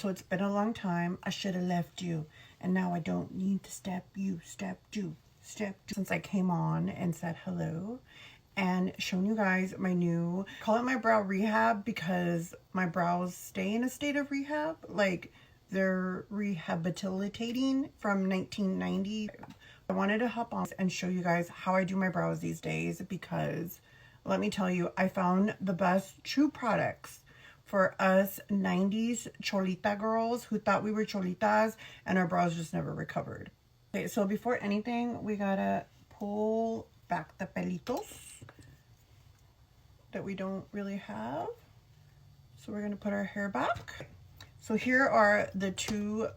So it's been a long time. I should have left you. And now I don't need to step you. Step two. Step two. Since I came on and said hello and shown you guys my new, call it my brow rehab, because my brows stay in a state of rehab. Like they're rehabilitating from 1990. I wanted to hop on and show you guys how I do my brows these days, because let me tell you, I found the best true products for us 90s cholita girls who thought we were cholitas and our brows just never recovered. Okay, so before anything, we gotta pull back the pelitos that we don't really have. So we're gonna put our hair back. So here are the two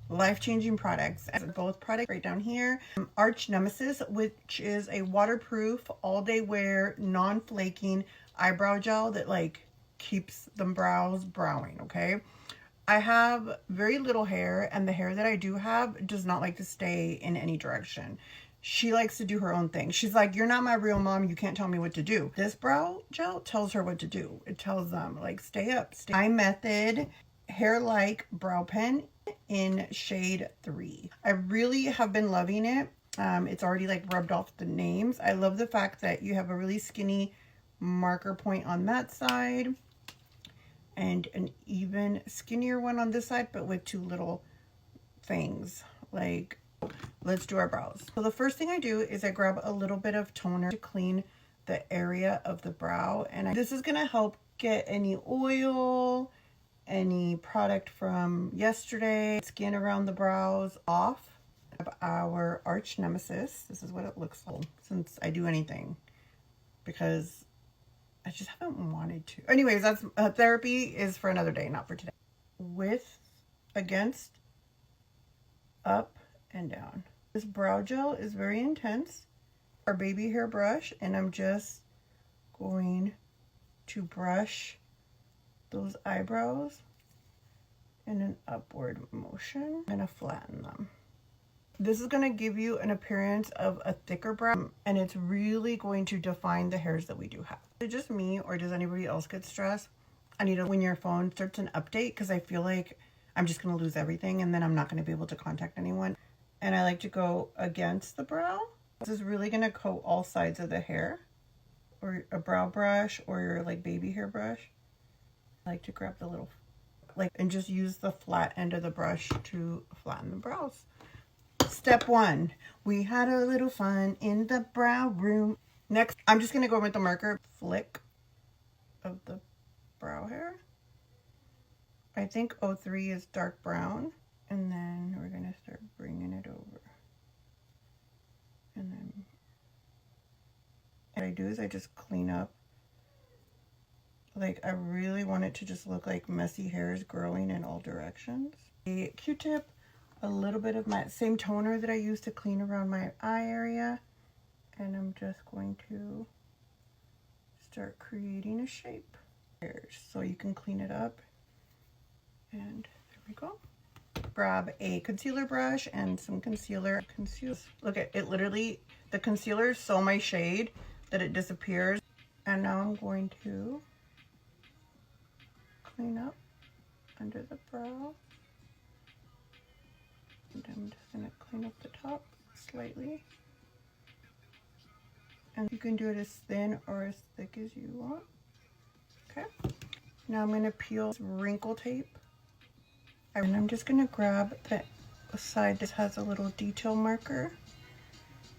life-changing products. Both products right down here. Arch Nemesis, which is a waterproof, all-day wear, non-flaking eyebrow gel that like keeps the brows browing. Okay, I have very little hair, and the hair that I do have does not like to stay in any direction. She likes to do her own thing. She's like, you're not my real mom, you can't tell me what to do. This brow gel tells her what to do. It tells them like, stay up. Eye Method Hair Like Brow Pen in shade 3. I really have been loving it. It's already like rubbed off the names. I love the fact that you have a really skinny marker point on that side and an even skinnier one on this side, but with two little things. Like, let's do our brows. So the first thing I do is I grab a little bit of toner to clean the area of the brow, and this is gonna help get any oil, any product from yesterday, skin around the brows off. Our Arch Nemesis. This is what it looks like since I do anything, because I just haven't wanted to. Anyways, that's therapy is for another day, not for today. With, against, up, and down. This brow gel is very intense. Our baby hair brush, and I'm just going to brush those eyebrows in an upward motion. I'm gonna flatten them. This is going to give you an appearance of a thicker brow, and it's really going to define the hairs that we do have. Is it just me, or does anybody else get stressed? I need to, when your phone starts an update, because I feel like I'm just going to lose everything and then I'm not going to be able to contact anyone. And I like to go against the brow. This is really going to coat all sides of the hair, or a brow brush, or your like baby hair brush. I like to grab the little, like, and just use the flat end of the brush to flatten the brows. Step 1, we had a little fun in the brow room. Next, I'm just going to go with the marker, flick of the brow hair. I think 03 is dark brown. And then we're going to start bringing it over. And then what I do is I just clean up. Like, I really want it to just look like messy hairs growing in all directions. A Q-tip. A little bit of my same toner that I use to clean around my eye area, and I'm just going to start creating a shape so you can clean it up. And there we go. Grab a concealer brush and some concealer. Look at it, literally the concealer is so my shade that it disappears. And now I'm going to clean up under the brow. And I'm just going to clean up the top slightly. And you can do it as thin or as thick as you want. Okay. Now I'm going to peel wrinkle tape. And I'm just going to grab the side that has a little detail marker.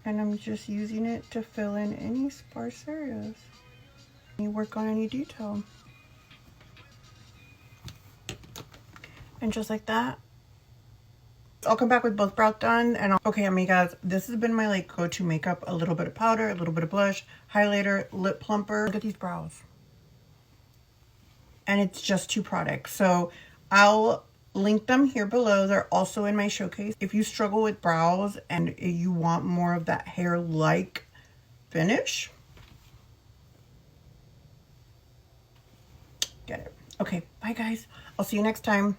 And I'm just using it to fill in any sparse areas. You work on any detail. And just like that. I'll come back with both brows done, and okay, amigas, this has been my like go-to makeup. A little bit of powder, a little bit of blush, highlighter, lip plumper. Look at these brows. And it's just 2 products. So I'll link them here below. They're also in my showcase. If you struggle with brows and you want more of that hair-like finish, get it. Okay, bye guys. I'll see you next time.